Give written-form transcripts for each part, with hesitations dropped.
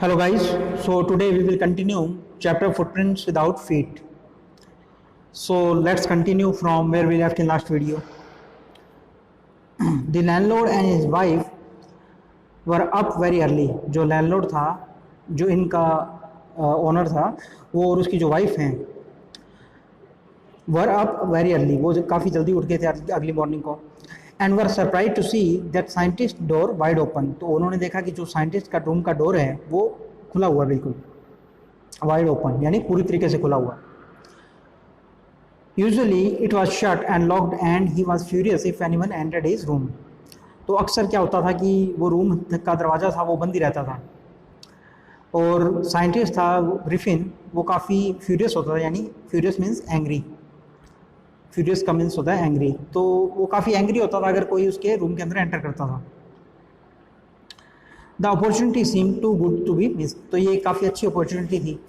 Hello guys, so today we will continue chapter footprints without feet. So let's continue from where we left in last video. The landlord and his wife were up very early. जो landlord था, जो इनका owner था, वो और उसकी जो wife हैं वर अप वेरी अर्ली, वो काफ़ी जल्दी उठ गए थे अगली मॉर्निंग को. And were surprise to see that scientist door wide open. तो उन्होंने देखा कि जो साइंटिस्ट का रूम का डोर है वो खुला हुआ, बिल्कुल वाइड ओपन, यानी पूरी तरीके से खुला हुआ. Usually it was shut and locked and he was furious if anyone entered his room. तो अक्सर क्या होता था कि वो रूम का दरवाज़ा था वो बंद ही रहता था, और साइंटिस्ट था ग्रिफिन, वो काफ़ी फ्यूरियस होता था, यानी फ्यूरियस मीन्स एंग्री, फ्यूरियस का मीन्स होता है एंग्री. तो वो काफ़ी एंग्री होता था अगर कोई उसके रूम के अंदर एंटर करता था. The opportunity seem too good to be miss. तो ये काफ़ी अच्छी अपॉर्चुनिटी थी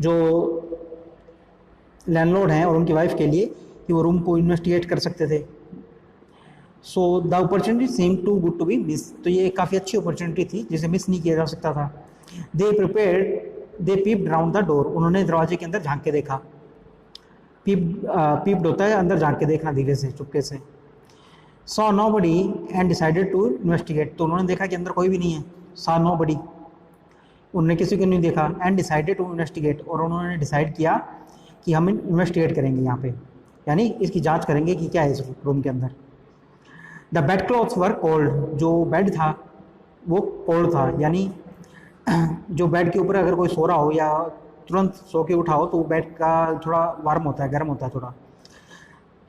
जो लैंडलॉर्ड हैं और उनकी वाइफ के लिए कि वो रूम को इन्वेस्टिगेट कर सकते थे. So the opportunity seem too good to be miss. तो ये काफ़ी अच्छी अपॉर्चुनिटी थी जिसे मिस नहीं किया जा सकता था. दे पीप्ड राउंड द डोर. उन्होंने दरवाजे के अंदर झांक के देखा. पीप्ड होता है अंदर झांक के देखना, धीरे से, चुपके से. Saw nobody and decided to investigate. तो उन्होंने देखा कि अंदर कोई भी नहीं है. सॉ नोबडी, उन्होंने किसी को नहीं देखा. एंड डिसाइडेड टू इन्वेस्टिगेट, और उन्होंने डिसाइड किया कि हम इन्वेस्टिगेट करेंगे यहाँ पे, यानी इसकी जांच करेंगे कि क्या है इस रूम के अंदर. The bed clothes were cold. जो बेड था वो कोल्ड था, यानी जो बेड के ऊपर अगर कोई सो रहा हो या तुरंत सो के उठाओ तो बेड का थोड़ा वार्म होता है, गर्म होता है थोड़ा.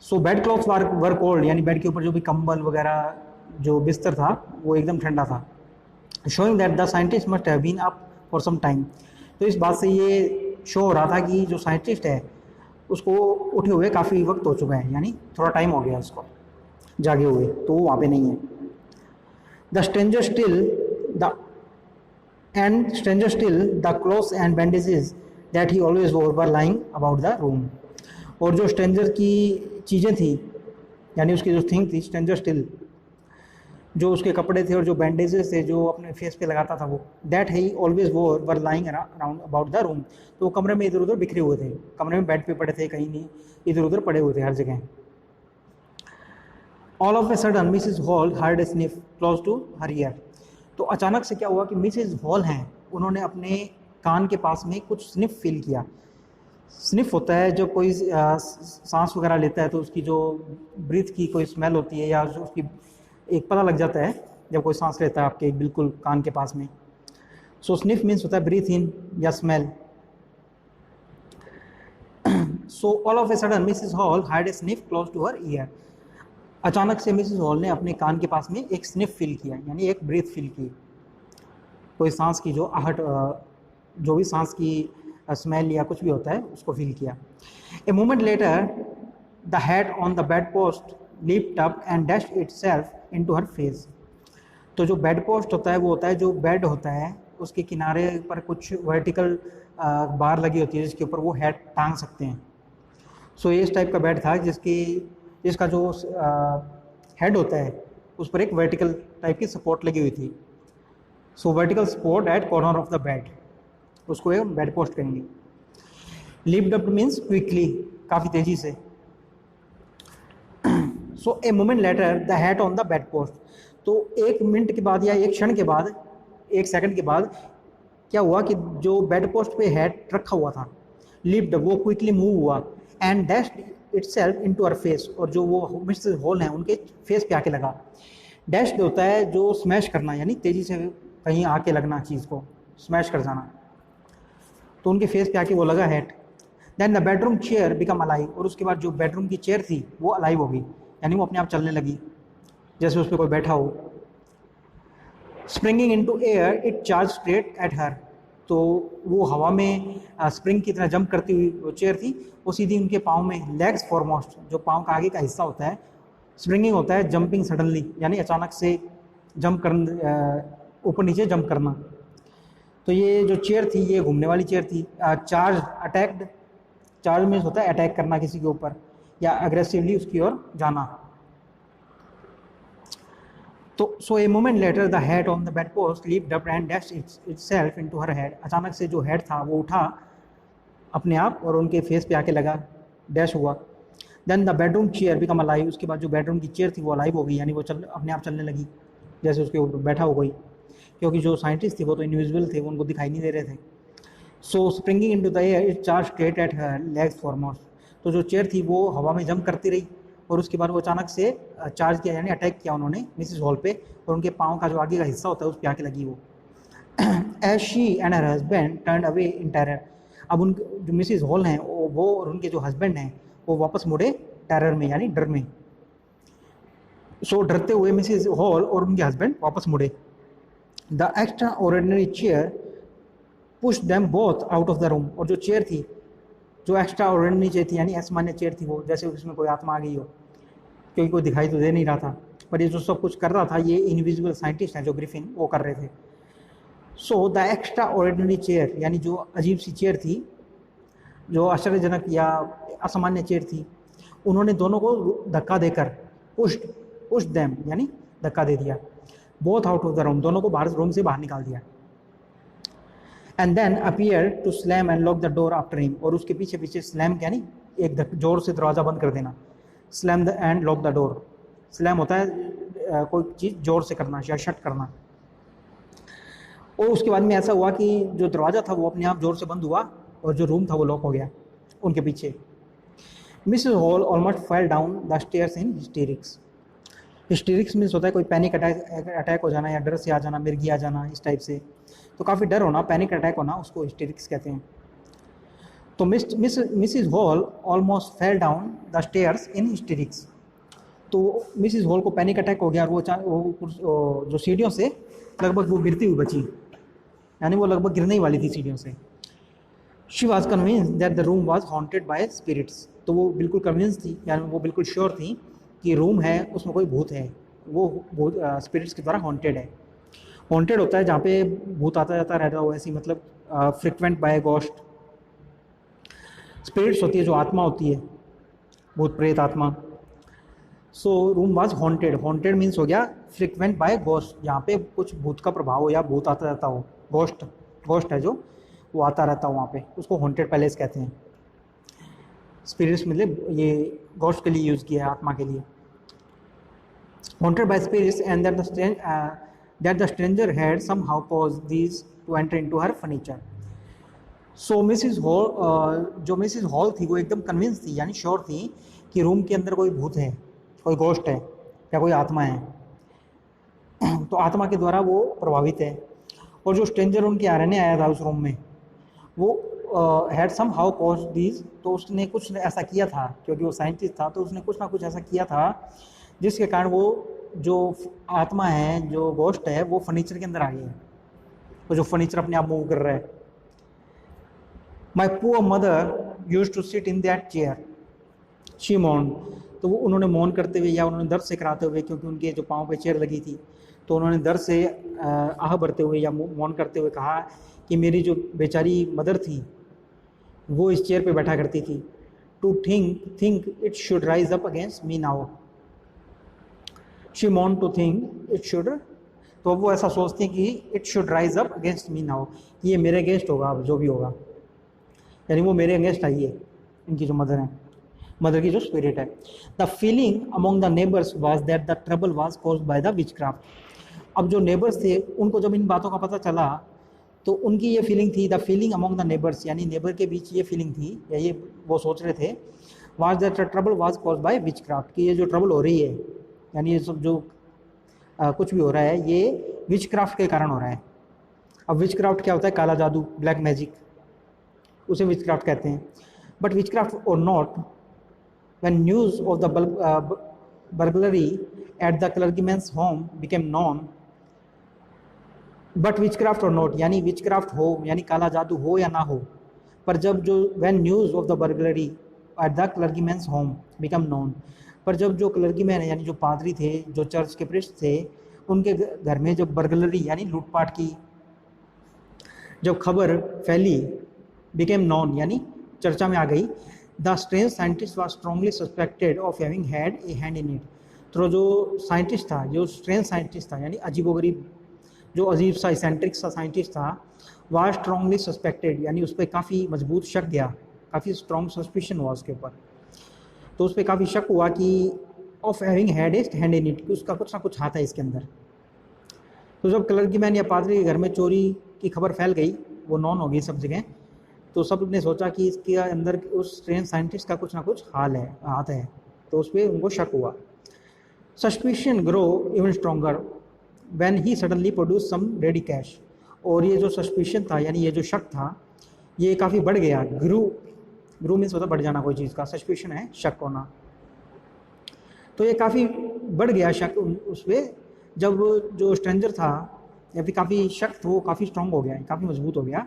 सो बेड क्लॉथ्स वर कोल्ड, यानी बेड के ऊपर जो भी कंबल वगैरह जो बिस्तर था वो एकदम ठंडा था. Showing that the scientist must have been up for some time. तो इस बात से ये शो हो रहा था कि जो साइंटिस्ट है उसको उठे हुए काफ़ी वक्त हो चुका है, यानी थोड़ा टाइम हो गया उसको जागे हुए, तो वो वहाँ पे नहीं है. The stranger still the clothes and bandages that he always were lying about the room. और जो स्ट्रेंजर की चीज़ें थी, यानी उसकी जो थिंग थी, स्ट्रेंजर स्टिल, जो उसके कपड़े थे और जो बैंडेजेस थे जो अपने फेस पे लगाता था, वो that he always were lying around about the room. तो वो कमरे में इधर उधर बिखरे हुए थे, कमरे में बेड पे पड़े थे, कहीं नहीं, इधर उधर पड़े हुए थे हर जगह. All of a sudden Mrs Hall heard a sniff close to her ear. तो अचानक से क्या हुआ कि मिसेज हॉल हैं, उन्होंने अपने कान के पास में कुछ स्निफ फील किया. स्निफ होता है जब कोई सांस वगैरह लेता है तो उसकी जो ब्रीथ की कोई स्मेल होती है, या उसकी एक पता लग जाता है जब कोई सांस लेता है आपके बिल्कुल कान के पास में. सो स्निफ मीन्स होता है ब्रीथ इन या smell. So all of a sudden Mrs Hall had a sniff close to her ear. अचानक से मिसेस हॉल ने अपने कान के पास में एक स्निफ फील किया, यानी एक ब्रीथ फील की, कोई सांस की जो आहट, जो भी सांस की स्मेल या कुछ भी होता है उसको फील किया. A moment later the head on the bed post lift up and dashed itself into her face. तो जो बेड पोस्ट होता है वो होता है जो बेड होता है उसके किनारे पर कुछ वर्टिकल बार लगी होती है जिसके ऊपर वो हेड टांग सकते हैं. सो ये इस टाइप का बेड था जिसका जो हेड होता है उस पर एक वर्टिकल टाइप की सपोर्ट लगी हुई थी. So vertical support at corner of the bed, उसको एक बेड पोस्ट कहेंगे. लिफ्ट अप मीन्स क्विकली, काफ़ी तेज़ी से. So a moment later the head on the bed post. तो एक मिनट के बाद या एक क्षण के बाद, एक सेकंड के बाद क्या हुआ कि जो बेड पोस्ट पे हेड रखा हुआ था, लिफ्ट, वो क्विकली मूव हुआ and dashed itself into her face. और जो वो मिसेस हॉल हैं उनके फेस पे आके लगा. डैश्ड होता है जो स्मैश करना, यानी तेज़ी से कहीं आके लगना, चीज़ को स्मैश कर जाना. तो उनके फेस पे आके वो लगा head. Then the bedroom chair become alive. और उसके बाद जो बेडरूम की चेयर थी वो अलाइव हो गई, यानी वो अपने आप चलने लगी जैसे उस पर कोई बैठा हो. Springing into air it charge straight at हर. तो वो हवा में स्प्रिंग की तरह जंप करती हुई वो चेयर थी, वो सीधी उनके पाँव में, लेग्स फॉरमोस्ट, जो पाँव का आगे का हिस्सा होता है. स्प्रिंगिंग होता है जंपिंग सडनली, यानी अचानक से जंप कर, ऊपर नीचे जंप करना. तो ये जो चेयर थी ये घूमने वाली चेयर थी. चार्ज अटैक्ड, चार्ज मीन्स होता है अटैक करना किसी के ऊपर या अग्रेसिवली उसकी ओर जाना. तो so a moment later the head on the bed post leaped up and dashed itself into her head. अचानक से जो हेड था वो उठा अपने आप और उनके फेस पे आके लगा, डैश हुआ। Then the bedroom chair become alive. उसके बाद जो बेडरूम की चेयर थी वो अलाइव हो गई, यानी वो चल अपने आप चलने लगी, जैसे उसके ऊपर बैठा हो गई, क्योंकि जो साइंटिस्ट थे वो तो इनविजिबल थे, वो उनको दिखाई नहीं दे रहे थे। So springing into the air it charge straight at her legs foremost. तो जो चेयर थी वो हवा में जंप करती रही और उसके बाद वो अचानक से चार्ज किया, यानी अटैक किया उन्होंने मिसिस हॉल पे, और उनके पाँव का जो आगे का हिस्सा होता है उस पर आके लगी वो। As she and her husband turn away in terror. अब उन जो मिसिस हॉल हैं वो और उनके जो हस्बैंड हैं वो वापस मुड़े टेरर में, यानी डर में। सो डरते हुए मिसिस हॉल और उनके हस्बैंड वापस मुड़े। The extra ordinary chair push them both out of the room. और जो चेयर थी, जो एक्स्ट्रा ऑर्डिनरी चेयर थी, यानी असामान्य चेयर थी, वो जैसे उसमें कोई आत्मा आ गई हो, क्योंकि कोई दिखाई तो दे नहीं रहा था, पर ये जो सब कुछ कर रहा था ये इनविजिबल साइंटिस्ट हैं जो ग्रिफिन, वो कर रहे थे। So the extra ordinary chair, यानी जो अजीब सी चेयर थी, जो आश्चर्यजनक या असामान्य चेयर थी, उन्होंने दोनों को धक्का देकर पुश देम, यानी धक्का दे दिया, both out of the room, दोनों को बाहर रूम से बाहर निकाल दिया। And then appear to slam and lock the door after him. और उसके पीछे पीछे स्लैम, यानी एक जोर से दरवाज़ा बंद कर देना, slam the end lock the door. Slam होता है कोई चीज़ जोर से करना या शट करना। और उसके बाद में ऐसा हुआ कि जो दरवाज़ा था वो अपने आप जोर से बंद हुआ और जो रूम था वो लॉक हो गया उनके पीछे। Mrs hall almost fell down the stairs in hysterics. Hysterics means होता है कोई पैनिक अटैक हो जाना या डर से आ जाना, मिर्गी आ जाना, इस टाइप से। तो काफ़ी डर होना, पैनिक अटैक होना, उसको हिस्टेरिक्स कहते हैं। तो Mrs hall almost fell down the stairs in hysterics. तो मिसेस हॉल को पैनिक अटैक हो गया और वो जो सीढ़ियों से लगभग वो गिरती हुई बची, यानी वो लगभग गिरने ही वाली थी सीढ़ियों से। She was convince that the room was haunted by spirits. तो वो बिल्कुल कन्विंस थी, यानी वो बिल्कुल श्योर थी कि रूम है उसमें कोई भूत है, वो भूत स्पिरिट्स के द्वारा हॉन्टेड है। हॉन्टेड होता है जहाँ पे भूत आता जाता रहता हो, ऐसी मतलब फ्रिक्वेंट बाय गोस्ट। स्पिरिट्स होती है जो आत्मा होती है, भूत प्रेत आत्मा। So room was haunted. Haunted means हो गया फ्रिक्वेंट बाय गोस्ट, यहाँ पे कुछ भूत का प्रभाव हो या भूत आता रहता हो। गोस्ट है जो वो आता रहता हो वहाँ पे, उसको हॉन्टेड पैलेस कहते हैं। स्पिरिट्स मतलब ये गोस्ट के लिए यूज़ किया है, आत्मा के लिए। Haunted by spirits and that the stranger had somehow caused these to enter into her furniture. So Mrs Hall, जो मिसेस हॉल थी वो एकदम कन्विंस थी, यानी श्योर थी कि रूम के अंदर कोई भूत है, कोई गोस्ट है या कोई आत्मा है। तो आत्मा के द्वारा वो प्रभावित है। और जो स्ट्रेंजर उनके रहने आया था उस रूम में, वो had somehow caused these, तो उसने कुछ ऐसा किया था, क्योंकि वो साइंटिस्ट था तो उसने कुछ ना कुछ ऐसा किया था जिसके कारण वो जो आत्मा है, जो गोस्ट है, वो फर्नीचर के अंदर आ गई है, वो जो फर्नीचर अपने आप मूव कर रहा है। My poor mother used to sit in that chair she mourn. तो वो उन्होंने मौन करते हुए या उन्होंने दर्द से कराते हुए, क्योंकि उनके जो पाँव पे चेयर लगी थी, तो उन्होंने दर्द से आह भरते हुए या मौन करते हुए कहा कि मेरी जो बेचारी मदर थी वो इस चेयर पे बैठा करती थी। To think it should rise up against me now. She moan to think it should, तो वो ऐसा सोचती हैं कि it should rise up against me now, ये मेरे अगेंस्ट होगा अब जो भी होगा, यानी वो मेरे अगेंस्ट आई है, इनकी जो मदर है, मदर की जो स्पिरिट है। The feeling among the neighbours was that the trouble was caused by the witchcraft. अब जो नेबर्स थे उनको जब इन बातों का पता चला तो उनकी ये फीलिंग थी, the feeling among the neighbours, यानी नेबर के बीच ये फीलिंग थी, या ये वो सोच रहे थे, was that the trouble was caused by witchcraft, कि ये जो ट्रबल हो रही है, यानी ये सब जो कुछ भी हो रहा है ये विचक्राफ्ट के कारण हो रहा है। अब विचक्राफ्ट क्या होता है? काला जादू, ब्लैक मैजिक, उसे विचक्राफ्ट कहते हैं। बट विचक्राफ्ट और not, when news of the burglary at the clergyman's home became known, but witchcraft or not, यानी witchcraft हो यानी काला जादू हो या ना हो, पर जब जो when news of the burglary at the clergyman's home became known, पर जब जो क्लर्गीमैन यानी जो पादरी थे, जो चर्च के प्रीस्ट थे, उनके घर में जब बर्गलरी यानी लूटपाट की जब खबर फैली, became known यानी चर्चा में आ गई, the strange scientist was strongly suspected of having had a hand in it. तो जो साइंटिस्ट था, जो स्ट्रेंज साइंटिस्ट था, यानी अजीबोगरीब, जो अजीब सा इसेंट्रिक सा साइंटिस्ट था, वह स्ट्रांगली सस्पेक्टेड, यानी उस पर काफ़ी मजबूत शक गया, काफ़ी स्ट्रॉन्ग सस्पिशन हुआ उसके ऊपर। तो उस पर काफ़ी शक हुआ कि of having had a hand in it, कि उसका कुछ ना कुछ हाथ है इसके अंदर। तो जब क्लर्कीमैन या पादरी के घर में चोरी की खबर फैल गई, वो नॉन हो गई सब जगह, तो सब ने सोचा कि इसके अंदर उस स्ट्रेंज साइंटिस्ट का कुछ ना कुछ हाथ है, तो उस पर उनको शक हुआ। Suspicion grow even stronger when he suddenly produce some ready cash. और ये जो सस्पिशन था, यानी ये जो शक था, ये काफ़ी बढ़ गया। ग्रू मीन्स होता बढ़ जाना कोई चीज़ का, सस्पिशन है शक होना। तो ये काफ़ी बढ़ गया शक उस पर, जब जो स्ट्रेंजर था या फिर काफ़ी शक था वो काफ़ी स्ट्रॉन्ग हो गया, काफ़ी मजबूत हो गया।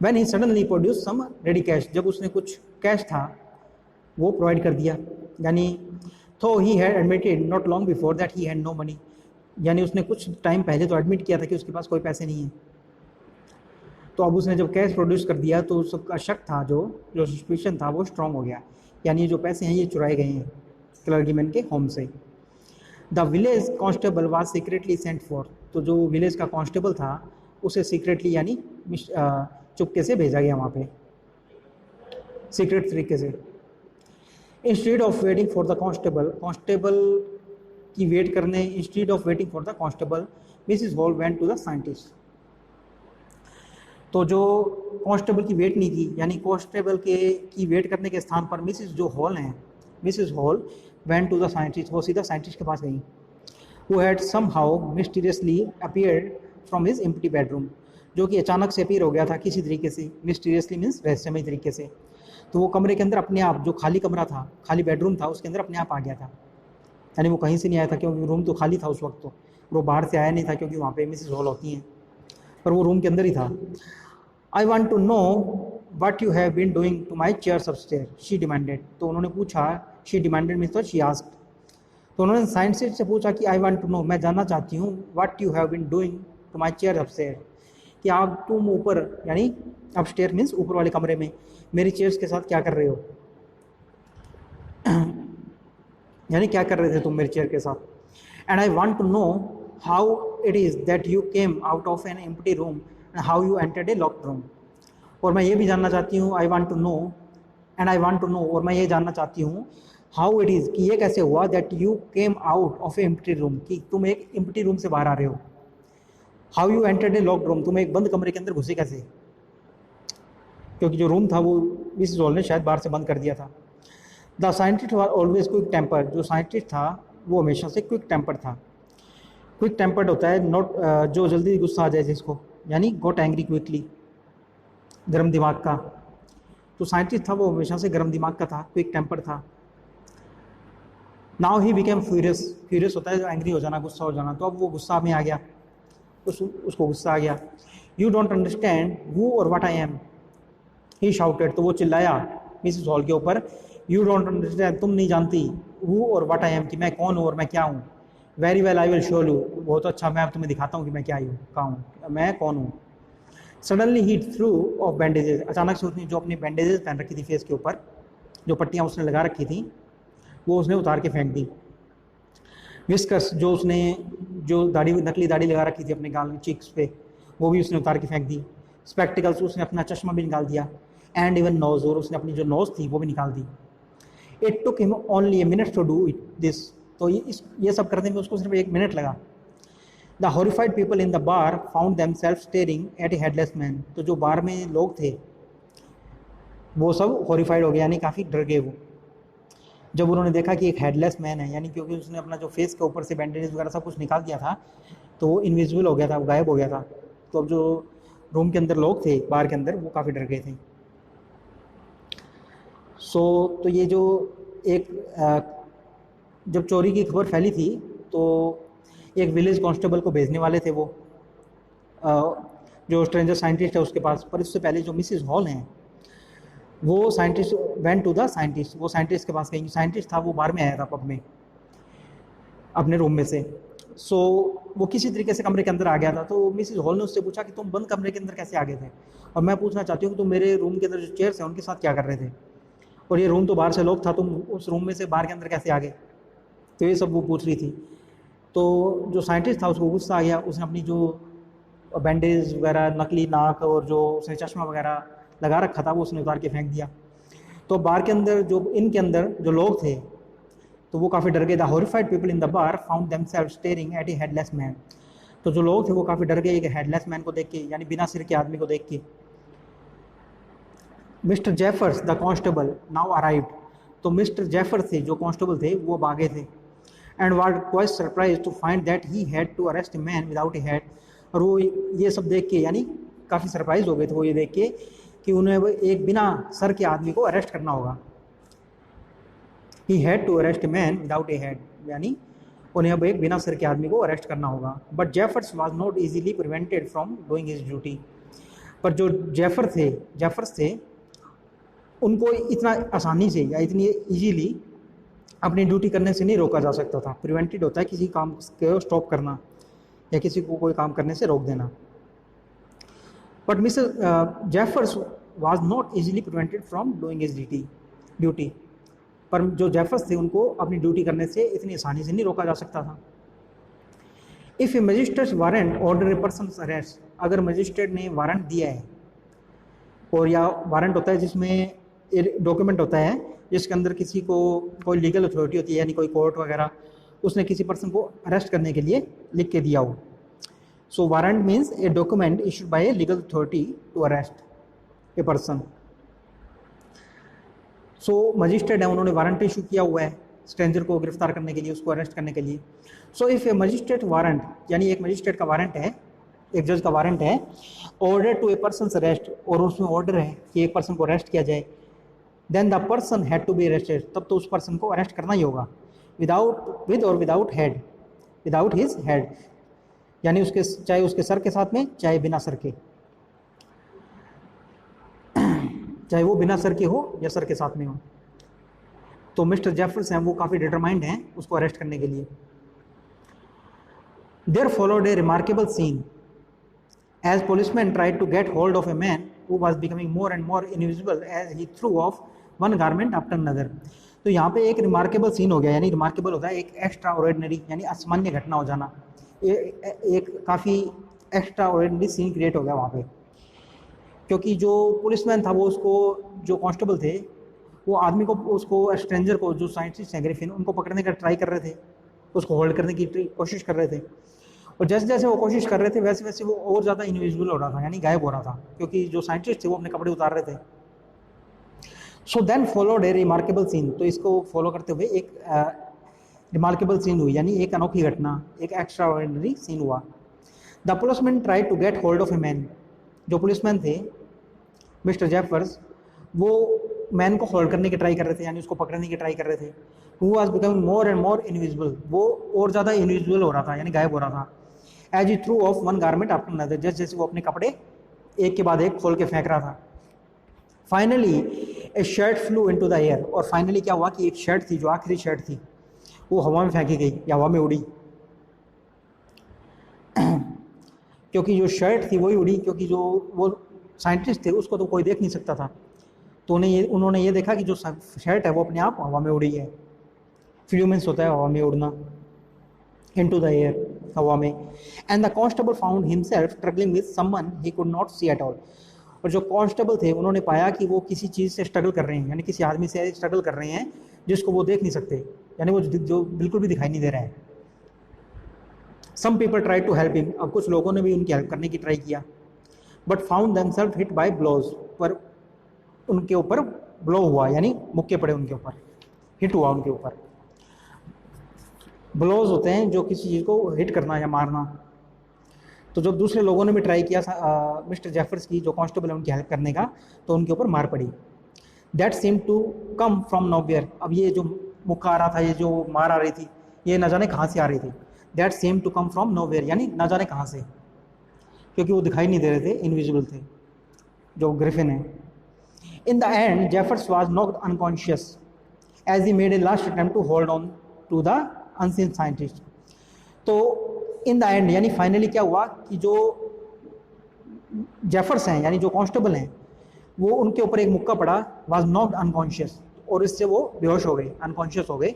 When he suddenly produce some ready cash, जब उसने कुछ कैश था वो प्रोवाइड कर दिया, यानी तो he had admitted not long before that he had no money, यानी उसने कुछ टाइम पहले तो एडमिट किया था कि उसके पास कोई पैसे नहीं है। तो अब उसने जब कैश प्रोड्यूस कर दिया तो सबका शक था, जो सस्पिशन था वो स्ट्रॉन्ग हो गया, यानी जो पैसे हैं ये चुराए गए हैं क्लर्कीमैन के होम से। The village constable was secretly sent for, तो जो विलेज का कांस्टेबल था उसे सीक्रेटली, यानी चुपके से भेजा गया वहाँ पे, सीक्रेट तरीके से। Instead of waiting for the constable की वेट करने, instead of waiting for the constable Mrs Hall went to the scientist. तो जो कांस्टेबल की वेट नहीं की, यानी कांस्टेबल की वेट करने के स्थान पर मिसिस जो हॉल हैं, Mrs Hall went to the scientist, वो सीधा साइंटिस्ट के पास गई। Who had somehow mysteriously appeared from his empty bedroom, जो कि अचानक से अपीयर हो गया था किसी तरीके से, मिस्टीरियसली मीन्स रहस्यमय तरीके से। तो वो कमरे के अंदर अपने आप, जो खाली कमरा था, खाली बेडरूम था, उसके अंदर अपने आप आ गया था, यानी वो कहीं से नहीं आया था, क्योंकि रूम तो खाली था उस वक्त, तो वो बाहर से आया नहीं था, क्योंकि वहाँ पे मिसिस हॉल होती हैं, पर वो रूम के अंदर ही था। I want to know what you have been doing to my chairs upstairs, she demanded. तो उन्होंने पूछा, शी डिमांडेड मीन्स तो शी आस्क्ड, तो उन्होंने साइंटिस्ट से पूछा कि आई वॉन्ट टू नो, मैं जानना चाहती हूँ, what you have been doing to my chair upstairs, कि आप तुम ऊपर, यानी अपस्टेयर मीन्स ऊपर वाले कमरे में, मेरी चेयर्स के साथ क्या कर रहे हो, यानी क्या कर रहे थे तुम मेरी चेयर के साथ। And I want to know how it is that you came out of an empty room and how you entered a locked room. और मैं ये भी जानना चाहती हूँ, I want to know, and I want to know, और मैं ये जानना चाहती हूँ, हाउ इट इज़, कि ये कैसे हुआ, that you came out of A empty room, कि तुम एक एम्प्टी रूम से बाहर आ रहे हो। How you entered a locked room, तुम एक बंद कमरे के अंदर घुसे कैसे, क्योंकि जो रूम था वो मिसिस हॉल ने शायद बाहर से बंद कर दिया था। The scientist was always quick temper, जो साइंटिस्ट था वो हमेशा से क्विक टेम्पर था। क्विक टेम्पर्ड होता है नॉट, जो जल्दी गुस्सा आ जाए जिसको, यानी गॉट एंग्री क्विकली, गर्म दिमाग का। तो साइंटिस्ट था वो हमेशा से गर्म दिमाग का था, क्विक टेम्पर था। Now he became furious, furious होता है जो एंग्री हो जाना, गुस्सा हो जाना, तो अब वो गुस्सा में आ गया, उसको गुस्सा आ गया। यू डोंट अंडरस्टैंड हु और what I am, he shouted, तो वो चिल्लाया मिसिस हॉल के ऊपर, यू डोंट अंडरस्टैंड, तुम नहीं जानती, हु और व्हाट आई एम, कि मैं कौन हूँ और मैं क्या हूँ। Very well I will show you, बहुत अच्छा, मैं अब तुम्हें दिखाता हूँ कि मैं क्या हूँ, कहाँ हूँ, मैं कौन हूँ। Suddenly he threw of bandages, अचानक से उसने जो अपनी बैंडेजेस पहन रखी थी फेस के ऊपर, जो पट्टियाँ उसने लगा रखी थी, वो उसने उतार के फेंक दी। विस्कस, जो उसने जो दाढ़ी, नकली दाढ़ी लगा रखी थी अपने गाल में, चीक्स पे, वो भी उसने उतार के फेंक दी। स्पेक्टिकल्स, उसने अपना चश्मा भी निकाल दिया। एंड इवन नोज, और उसने अपनी जो नोज थी वो भी निकाल दी। It took him only a minute to do it this, तो ये सब करने में उसको सिर्फ 1 मिनट लगा। The horrified people in the bar found them self staring at A headless man, तो जो बार में लोग थे वो सब हॉरिफाइड हो गए, यानी काफ़ी डर गए वो, जब उन्होंने देखा कि एक हेडलेस मैन है, यानी क्योंकि उसने अपना जो फेस के ऊपर से बैंडेजेस वगैरह सब कुछ निकाल दिया था, तो वो इनविजिबल हो गया था, वो गायब हो गया था। तो अब जो रूम के अंदर लोग थे, बार के अंदर, वो काफ़ी डर गए थे। तो ये जो एक जब चोरी की खबर फैली थी, तो एक विलेज कांस्टेबल को भेजने वाले थे वो, जो स्ट्रेंजर साइंटिस्ट है उसके पास, पर इससे पहले जो मिसिस हॉल हैं वो scientist went to the scientist, वो साइंटिस्ट के पास गई। साइंटिस्ट था वो बाहर में आया था पब में अपने रूम में से। वो किसी तरीके से कमरे के अंदर आ गया था। तो मिसिस हॉल ने उससे पूछा कि तुम बंद कमरे के अंदर कैसे आ गए थे, और मैं पूछना चाहती हूँ कि तुम मेरे रूम के अंदर जो चेयर्स हैं उनके साथ क्या कर रहे थे, और ये रूम तो बाहर से लॉक था, तुम उस रूम में से बाहर के अंदर कैसे आ गए। तो ये सब वो पूछ रही थी। तो जो साइंटिस्ट था उसको गुस्सा आ गया, उसने अपनी जो बैंडेज वगैरह, नकली नाक और जो उसने चश्मा वगैरह लगा रखा था वो उसने उतार के फेंक दिया। तो बार के अंदर जो इनके अंदर जो लोग थे तो वो काफ़ी डर गए। The horrified people in the bar found themselves staring at A headless man. तो जो लोग थे वो काफ़ी डर गए एक हेडलेस मैन को देख के, यानी बिना सिर के आदमी को देख के। Mr Jeffers the constable now arrived. तो मिस्टर जेफर्स थे जो कांस्टेबल थे वो भागे थे। And were quite surprise to find that he had to arrest a man without a head. और वो ये सब देख के यानी काफ़ी सरप्राइज हो गए थे वो ये देख के कि उन्हें एक बिना सर के आदमी को अरेस्ट करना होगा। He had to arrest a man without a head, यानी उन्हें अब एक बिना सर के आदमी को अरेस्ट करना होगा। But Jeffers was not easily prevented from doing his duty. पर जो जेफर्स थे उनको इतना आसानी से या इतनी इजीली अपनी ड्यूटी करने से नहीं रोका जा सकता था। प्रिवेंटेड होता है किसी काम को स्टॉप करना या किसी को कोई काम करने से रोक देना। But mister Jeffers was not easily prevented from doing his duty. पर जो जेफर्स थे उनको अपनी ड्यूटी करने से इतनी आसानी से नहीं रोका जा सकता था। If A magistrate warrant order A person arrest, अगर मजिस्ट्रेट ने वारंट दिया है, और या वारंट होता है जिसमें डॉक्यूमेंट होता है जिसके अंदर किसी को कोई लीगल अथॉरिटी होती है यानी कोई कोर्ट वगैरह, उसने किसी पर्सन को अरेस्ट करने के लिए लिख के दिया हो। So warrant means a document issued by a legal authority to arrest a person. So magistrate है, उन्होंने वारंट इशू किया हुआ है स्ट्रेंजर को गिरफ्तार करने के लिए, उसको अरेस्ट करने के लिए। So if A magistrate warrant, यानी एक मजिस्ट्रेट का वारंट है, एक जज का वारंट है, order to a person arrest, और उसमें ऑर्डर है कि एक पर्सन को अरेस्ट किया जाए, then the person had to be arrested, तब तो उस पर्सन को अरेस्ट करना ही होगा। Without head, without his head, यानी उसके चाहे उसके सर के साथ में चाहे बिना सर के, चाहे वो बिना सर के हो या सर के साथ में हो। तो मिस्टर जेफर्स हैं वो काफ़ी डिटरमाइंड हैं उसको अरेस्ट करने के लिए। There followed a remarkable scene as policemen tried to get hold of a man who was becoming more and more invisible as he threw off one garment after another। तो यहाँ पे एक remarkable scene हो गया, यानी remarkable होता है एक एक्स्ट्रा ऑर्डिनरी यानी असामान्य घटना हो जाना, एक काफ़ी एक्स्ट्रा ऑर्डिनरी सीन क्रिएट हो गया वहाँ पे। क्योंकि जो पुलिसमैन था वो उसको, जो कांस्टेबल थे वो आदमी को, उसको स्ट्रेंजर को, जो साइंटिस्ट हैं ग्रिफिन, उनको पकड़ने का ट्राई कर रहे थे, उसको होल्ड करने की कोशिश कर रहे थे। और जैसे जैसे वो कोशिश कर रहे थे वैसे वैसे वो और ज़्यादा इनविजिबल हो रहा था, यानी गायब हो रहा था, क्योंकि जो साइंटिस्ट थे वो अपने कपड़े उतार रहे थे। So then followed a remarkable scene, तो इसको फॉलो करते हुए एक रिमार्केबल सीन हुई, यानी एक अनोखी घटना, एक एक्स्ट्रा ऑर्डिनरी सीन हुआ। The policeman try to get hold of a man, जो पुलिसमैन थे मिस्टर जेफर्स, वो मैन को होल्ड करने की ट्राई कर रहे थे, यानी उसको पकड़ने की ट्राई कर रहे थे। Who was becoming more and more invisible, वो और ज़्यादा इनविजिबल हो रहा था, यानी गायब हो रहा था। As he threw off one garment after another, जैसे जैसे वो अपने कपड़े एक के बाद एक खोल के फेंक रहा था। Finally A shirt flu into the air, और फाइनली क्या हुआ कि एक शर्ट थी, जो आखिरी शर्ट थी, वो हवा में फेंकी गई या हवा में उड़ी। क्योंकि जो शर्ट थी वही उड़ी, क्योंकि जो वो साइंटिस्ट थे उसको तो कोई देख नहीं सकता था, तो उन्होंने ये देखा कि जो शर्ट है वो अपने आप हवा में उड़ी है। फ्लूमेंस होता है हवा में उड़ना, इनटू द एयर, हवा में। And the constable found himself struggling with someone he could not see at all, और जो कांस्टेबल थे उन्होंने पाया कि वो किसी चीज़ से स्ट्रगल कर रहे हैं, यानी किसी आदमी से स्ट्रगल कर रहे हैं जिसको वो देख नहीं सकते, यानी वो जो बिल्कुल भी दिखाई नहीं दे रहा है। Some people try to help him, अब कुछ लोगों ने भी उनकी हेल्प करने की ट्राई किया, but found themselves hit by blows, पर उनके ऊपर ब्लो हुआ, यानी मुक्के पड़े उनके ऊपर, हिट हुआ उनके ऊपर। ब्लोज होते हैं जो किसी चीज़ को हिट करना या मारना। तो जब दूसरे लोगों ने भी ट्राई किया मिस्टर जेफर्स की, जो कांस्टेबल है, उनकी हेल्प करने का, तो उनके ऊपर मार पड़ी। That seem to come from nowhere, अब ये जो मुक्का आ रहा था, ये जो मार आ रही थी, ये न जाने कहाँ से आ रही थी। That seem to come from nowhere, यानी न जाने कहाँ से, क्योंकि वो दिखाई नहीं दे रहे थे, इनविजिबल थे जो ग्रिफिन है। In the end Jeffers was knocked unconscious as he made a last attempt to hold on to the unseen scientist. तो इन द एंड, यानी फाइनली क्या हुआ कि जो जेफर्स हैं, यानी जो कांस्टेबल हैं, वो उनके ऊपर एक मुक्का पड़ा, वाज नॉक्ड अनकॉन्शियस, और इससे वो बेहोश हो गए, अनकॉन्शियस हो गए।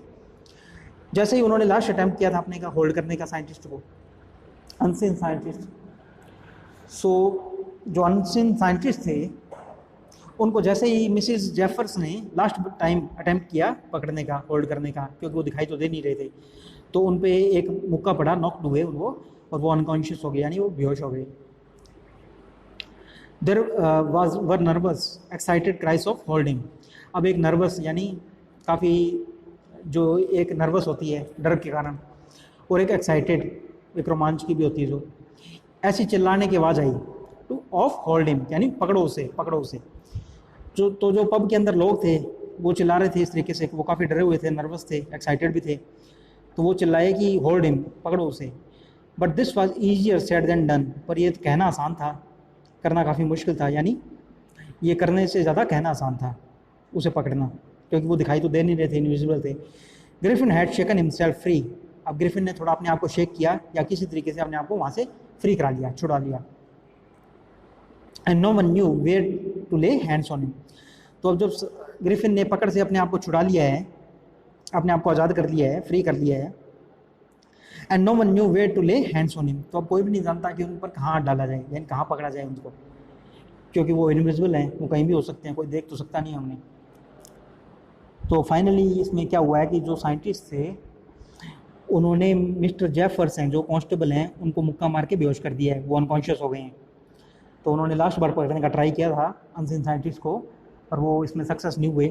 जैसे ही उन्होंने लास्ट अटैम्प्ट किया था अपने का होल्ड करने का साइंटिस्ट को, अनसीन साइंटिस्ट, सो जो अनसीन साइंटिस्ट थे उनको जैसे ही मिसिस जेफर्स ने लास्ट टाइम अटैम्प्ट किया पकड़ने का, होल्ड करने का, क्योंकि वो दिखाई तो दे नहीं रहे थे, तो उन पे एक मुक्का पड़ा, नॉक्ड हुए उनको, और वो अनकॉन्शियस हो गए, यानी वो बेहोश हो गए। There were nervous excited cries of holding. अब एक नर्वस यानी काफ़ी, जो एक नर्वस होती है डर के कारण, और एक एक्साइटेड, एक रोमांच की भी होती है, जो ऐसी चिल्लाने की आवाज़ आई, टू ऑफ होल्ड हिम, यानी पकड़ो उसे, पकड़ो उसे। जो पब के अंदर लोग थे वो चिल्ला रहे थे इस तरीके से, वो काफ़ी डरे हुए थे, नर्वस थे, एक्साइटेड भी थे, तो वो चिल्लाए कि होल्ड हिम, पकड़ो उसे। But this was easier said than done, पर ये कहना आसान था, करना काफ़ी मुश्किल था, यानी ये करने से ज़्यादा कहना आसान था उसे पकड़ना, क्योंकि वो दिखाई तो दे नहीं रहे थे, इनविजिबल थे। Griffin had shaken himself free. अब ग्रिफिन ने थोड़ा अपने आप को शेक किया, या किसी तरीके से अपने आप को वहाँ से फ्री करा लिया, छुड़ा लिया। And no one knew where to lay hands on him. तो अब जब ग्रिफिन ने पकड़ से अपने आप को छुड़ा लिया है, अपने आप को आज़ाद कर लिया है, फ्री कर लिया है, and no one knew where to lay hands on him, तो अब कोई भी नहीं जानता कि उन पर कहाँ हाथ डाला जाए, यानी कहाँ पकड़ा जाए उनको, क्योंकि वो इनविजिबल हैं, वो कहीं भी हो सकते हैं, कोई देख तो सकता नहीं हमने। तो फाइनली इसमें क्या हुआ है कि जो साइंटिस्ट थे उन्होंने मिस्टर जेफर्स हैं, जो कांस्टेबल हैं, उनको मुक्का मार के बेहोश कर दिया है, वो अनकॉन्शियस हो गए हैं। तो उन्होंने लास्ट बार पकड़ने का ट्राई किया था अनसीन साइंटिस्ट को, पर वो इसमें सक्सेस नहीं हुए।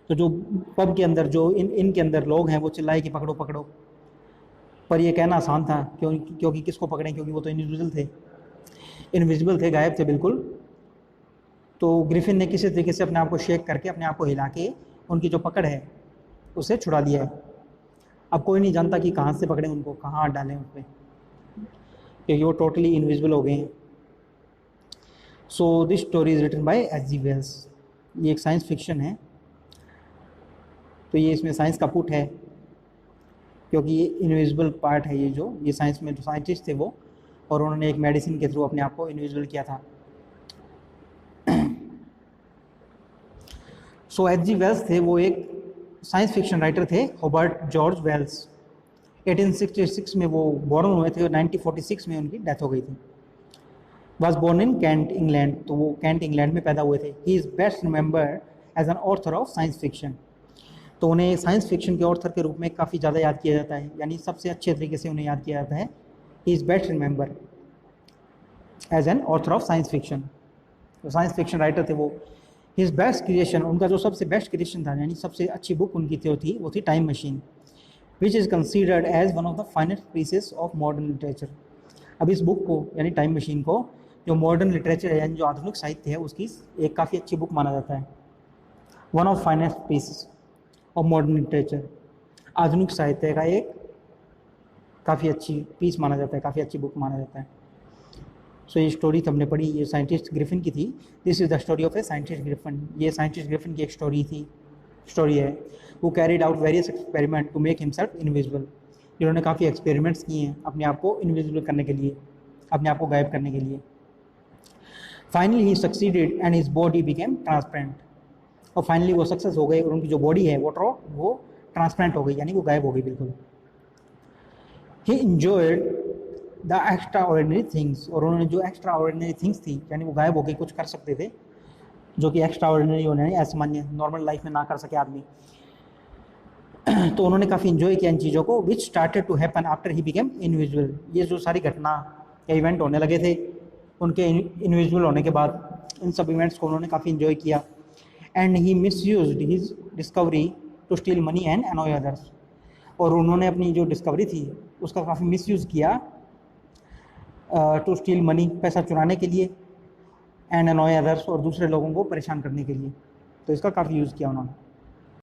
तो जो पब के अंदर जो इनके अंदर लोग हैं वो चिल्लाए कि पकड़ो पकड़ो, पर ये कहना आसान था, क्योंकि किसको पकड़ें, क्योंकि वो तो इनविजिबल थे, गायब थे बिल्कुल। तो ग्रिफिन ने किसी तरीके से अपने आप को शेक करके, अपने आप को हिला के उनकी जो पकड़ है उसे छुड़ा दिया है। अब कोई नहीं जानता कि कहाँ से पकड़ें उनको, कहाँ हाथ डालें उन पर, क्योंकि वो टोटली इनविजिबल हो गए हैं। So this story is written by H.G. Wells. ये एक साइंस फिक्शन है, तो ये इसमें साइंस का पुट है, क्योंकि ये इनविजिबल पार्ट है, ये साइंस में जो साइंटिस्ट थे वो, और उन्होंने एक मेडिसिन के थ्रू अपने आप को इनविजिबल किया था। सो H.G. वेल्स थे, वो एक साइंस फिक्शन राइटर थे, हॉबर्ट जॉर्ज वेल्स। 1866 में वो बॉर्न हुए थे, और 1946 में उनकी डेथ हो गई थी। Was born in Kent England, तो वो कैंट इंग्लैंड में पैदा हुए थे। He is best remembered as an author of science fiction, तो उन्हें साइंस फिक्शन के ऑथर के रूप में काफ़ी ज़्यादा याद किया जाता है, यानी सबसे अच्छे तरीके से उन्हें याद किया जाता है। He is best remember as an author of science fiction, तो साइंस फिक्शन राइटर थे वो। हिज बेस्ट क्रिएशन, उनका जो सबसे बेस्ट क्रिएशन था, यानी सबसे अच्छी बुक उनकी थी वो थी time machine, which is considered as one of the finest pieces of modern literature. अब इस बुक को, यानी टाइम मशीन को, जो मॉडर्न लिटरेचर है, यानी जो आधुनिक साहित्य है, उसकी एक काफ़ी अच्छी बुक माना जाता है। One of finest pieces of modern literature, आधुनिक साहित्य का एक काफ़ी अच्छी पीस माना जाता है, काफ़ी अच्छी बुक माना जाता है। सो ये स्टोरी तो हमने पढ़ी, ये साइंटिस्ट ग्रिफिन की थी। This is the story of a scientist Griffin. ये साइंटिस्ट ग्रिफिन की एक स्टोरी है। वो carried out various experiment to make himself invisible. जिन्होंने काफ़ी एक्सपेरिमेंट्स किए हैं अपने आप को इनविजिबल करने के लिए, अपने आप को गायब करने के लिए। Finally he succeeded and his body became transparent, और फाइनली वो सक्सेस हो गए, और उनकी जो बॉडी है वो ट्रांसपेरेंट हो गई, यानी वो गायब हो गई बिल्कुल। ही enjoyed the extra ordinary things, और उन्होंने जो एक्स्ट्रा ऑर्डिनरी थिंग्स थी, यानी वो गायब हो गई, कुछ कर सकते थे जो कि एक्स्ट्रा ऑर्डिनरी होने, असामान्य, नॉर्मल लाइफ में ना कर सके आदमी, तो उन्होंने काफ़ी इन्जॉय किया इन चीज़ों को। Which started to happen after he became invisible. ये जो सारी घटना या इवेंट होने लगे थे उनके इनविजिबल होने के बाद, इन सब इवेंट्स को उन्होंने काफ़ी इन्जॉय किया। And he misused his discovery to steal money and annoy others, और उन्होंने अपनी जो डिस्कवरी थी उसका काफ़ी मिसयूज़ किया टू स्टील मनी, पैसा चुराने के लिए, एंड अनॉय अदर्स, और दूसरे लोगों को परेशान करने के लिए, तो इसका काफ़ी यूज़ किया उन्होंने।